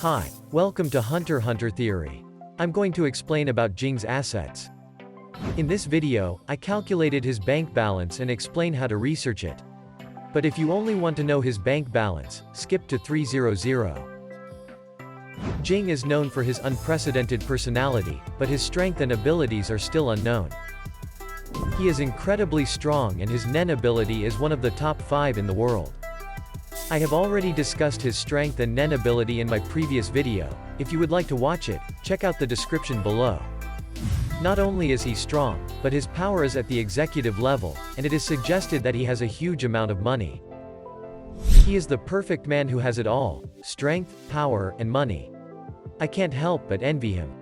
Hi, welcome to HUNTER Theory. I'm going to explain about Ging's assets. In this video, I calculated his bank balance and explain how to research it. But if you only want to know his bank balance, skip to 300. Ging is known for his unprecedented personality, but his strength and abilities are still unknown. He is incredibly strong and his Nen ability is one of the top 5 in the world. I have already discussed his strength and Nen ability in my previous video. If you would like to watch it, check out the description below. Not only is he strong, but his power is at the executive level, and it is suggested that he has a huge amount of money. He is the perfect man who has it all: strength, power, and money. I can't help but envy him.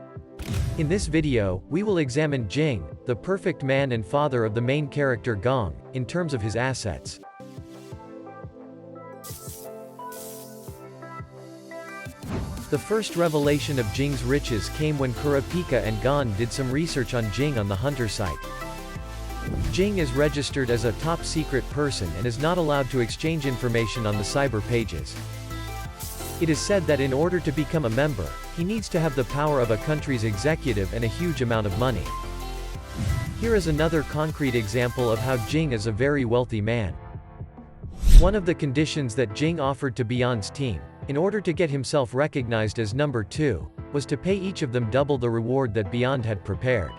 In this video, we will examine Ging, the perfect man and father of the main character Gong, in terms of his assets. The first revelation of Ging's riches came when Kurapika and Gong did some research on Ging on the Hunter site. Ging is registered as a top-secret person and is not allowed to exchange information on the cyber pages. It is said that in order to become a member, he needs to have the power of a country's executive and a huge amount of money. Here is another concrete example of how Ging is a very wealthy man. One of the conditions that Ging offered to Beyond's team, in order to get himself recognized as number 2, was to pay each of them double the reward that Beyond had prepared.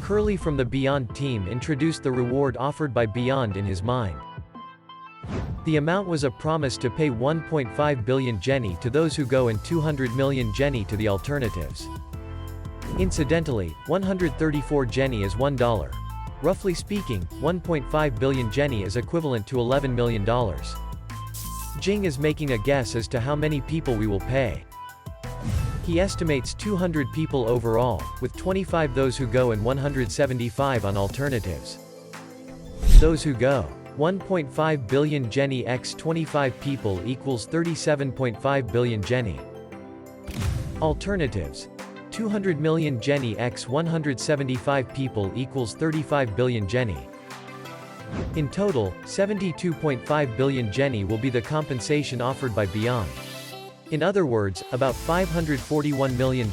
Curly from the Beyond team introduced the reward offered by Beyond in his mind. The amount was a promise to pay 1.5 billion Jenny to those who go and 200 million Jenny to the alternatives. Incidentally, 134 Jenny is $1. Roughly speaking, 1.5 billion Jenny is equivalent to $11 million. Ging is making a guess as to how many people we will pay. He estimates 200 people overall, with 25 those who go and 175 on alternatives. Those who go. 1.5 billion Jenny x 25 people equals 37.5 billion Jenny. Alternatives. 200 million Jenny x 175 people equals 35 billion Jenny. In total, 72.5 billion Jenny will be the compensation offered by Beyond. In other words, about $541 million.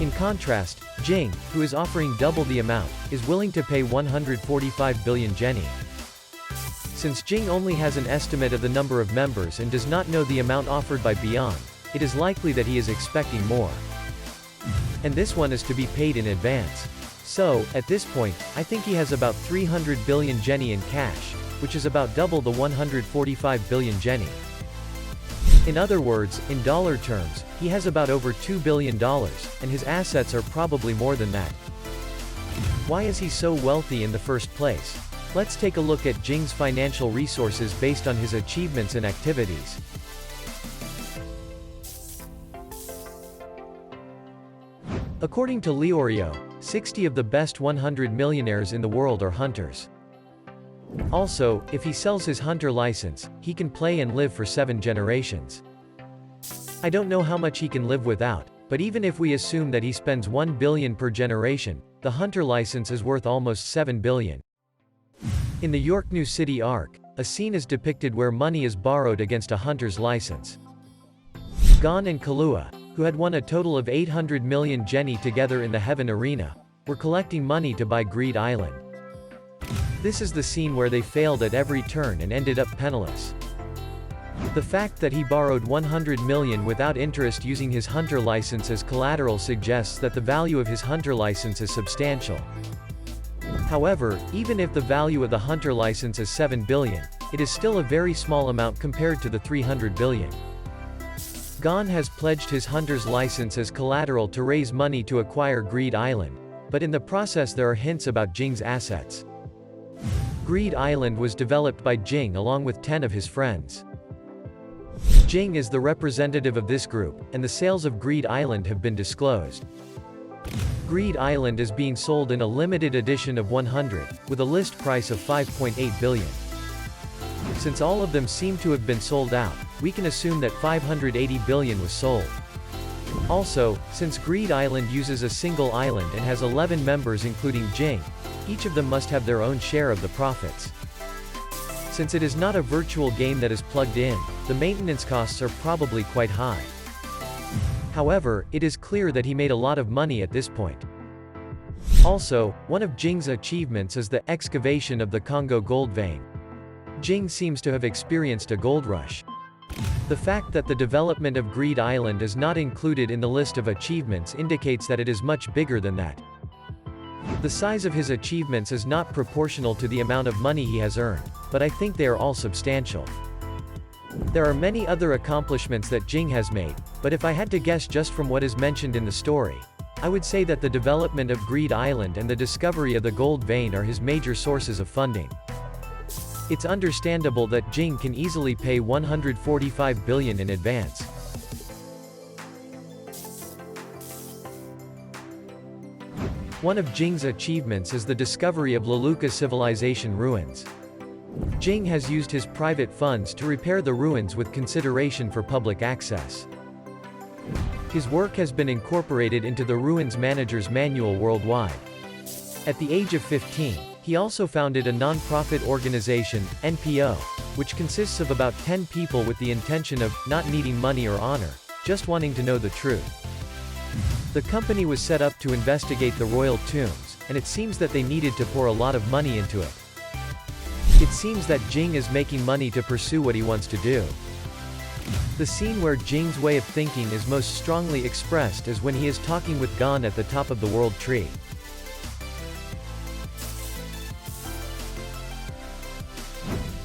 In contrast, Ging, who is offering double the amount, is willing to pay 145 billion Jenny. Since Ging only has an estimate of the number of members and does not know the amount offered by Beyond, it is likely that he is expecting more. And this one is to be paid in advance. So, at this point, I think he has about 300 billion Jenny in cash, which is about double the 145 billion Jenny. In other words, in dollar terms, he has about over $2 billion, and his assets are probably more than that. Why is he so wealthy in the first place? Let's take a look at Ging's financial resources based on his achievements and activities. According to Leorio, 60 of the best 100 millionaires in the world are hunters. Also, if he sells his hunter license, he can play and live for 7 generations. I don't know how much he can live without, but even if we assume that he spends 1 billion per generation, the hunter license is worth almost 7 billion. In the York New City arc, a scene is depicted where money is borrowed against a hunter's license. Gon and Kahlua, who had won a total of 800 million Jenny together in the Heaven Arena, were collecting money to buy Greed Island. This is the scene where they failed at every turn and ended up penniless. The fact that he borrowed 100 million without interest using his hunter license as collateral suggests that the value of his hunter license is substantial. However, even if the value of the hunter license is 7 billion, it is still a very small amount compared to the 300 billion. Gon has pledged his hunter's license as collateral to raise money to acquire Greed Island, but in the process there are hints about Ging's assets. Greed Island was developed by Ging along with 10 of his friends. Ging is the representative of this group, and the sales of Greed Island have been disclosed. Greed Island is being sold in a limited edition of 100, with a list price of 5.8 billion. Since all of them seem to have been sold out, we can assume that 580 billion was sold. Also, since Greed Island uses a single island and has 11 members including Ging, each of them must have their own share of the profits. Since it is not a virtual game that is plugged in, the maintenance costs are probably quite high. However, it is clear that he made a lot of money at this point. Also, one of Ging's achievements is the excavation of the Congo gold vein. Ging seems to have experienced a gold rush. The fact that the development of Greed Island is not included in the list of achievements indicates that it is much bigger than that. The size of his achievements is not proportional to the amount of money he has earned, but I think they are all substantial. There are many other accomplishments that Ging has made, but if I had to guess just from what is mentioned in the story, I would say that the development of Greed Island and the discovery of the gold vein are his major sources of funding. It's understandable that Ging can easily pay 145 billion in advance. One of Ging's achievements is the discovery of Leluca civilization ruins. Ging has used his private funds to repair the ruins with consideration for public access. His work has been incorporated into the Ruins Manager's Manual worldwide. At the age of 15, he also founded a non-profit organization, NPO, which consists of about 10 people with the intention of not needing money or honor, just wanting to know the truth. The company was set up to investigate the royal tombs, and it seems that they needed to pour a lot of money into it. It seems that Ging is making money to pursue what he wants to do. The scene where Jing's way of thinking is most strongly expressed is when he is talking with Gong at the top of the world tree.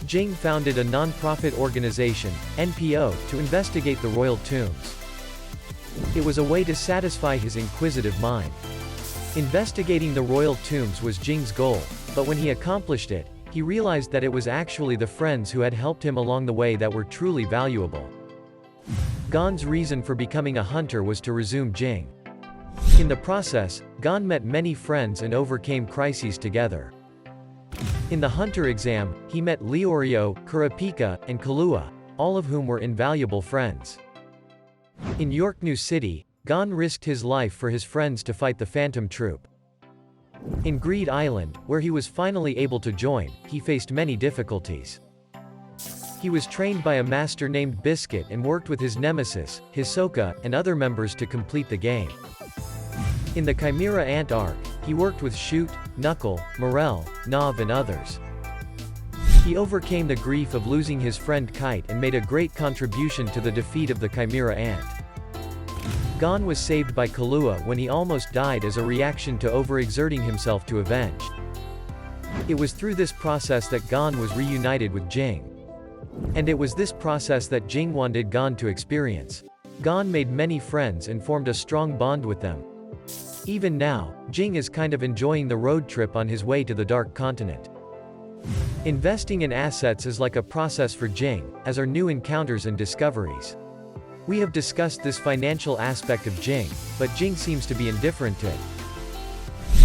Ging founded a non-profit organization, NPO, to investigate the royal tombs. It was a way to satisfy his inquisitive mind. Investigating the royal tombs was Jing's goal, but when he accomplished it, he realized that it was actually the friends who had helped him along the way that were truly valuable. Gong's reason for becoming a hunter was to resume Ging. In the process, Gong met many friends and overcame crises together. In the hunter exam, he met Leorio, Kurapika, and Kalua, all of whom were invaluable friends. In York New City, Gong risked his life for his friends to fight the Phantom Troop. In Greed Island, where he was finally able to join, he faced many difficulties. He was trained by a master named Biscuit and worked with his nemesis, Hisoka, and other members to complete the game. In the Chimera Ant arc, he worked with Shoot, Knuckle, Morel, Nav and others. He overcame the grief of losing his friend Kite and made a great contribution to the defeat of the Chimera Ant. Gong was saved by Kalua when he almost died as a reaction to overexerting himself to avenge. It was through this process that Gong was reunited with Ging. And it was this process that Ging wanted Gong to experience. Gong made many friends and formed a strong bond with them. Even now, Ging is kind of enjoying the road trip on his way to the Dark Continent. Investing in assets is like a process for Ging, as are new encounters and discoveries. We have discussed this financial aspect of Ging, but Ging seems to be indifferent to it.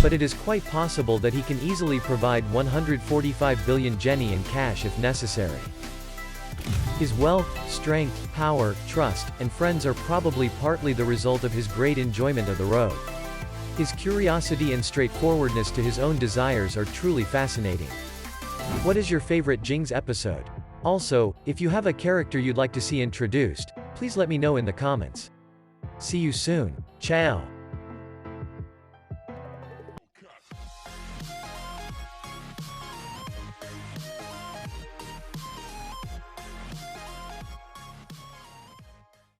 But it is quite possible that he can easily provide 145 billion jenny in cash if necessary. His wealth, strength, power, trust, and friends are probably partly the result of his great enjoyment of the road. His curiosity and straightforwardness to his own desires are truly fascinating. What is your favorite Jing's episode? Also, if you have a character you'd like to see introduced, please let me know in the comments. See you soon. Ciao.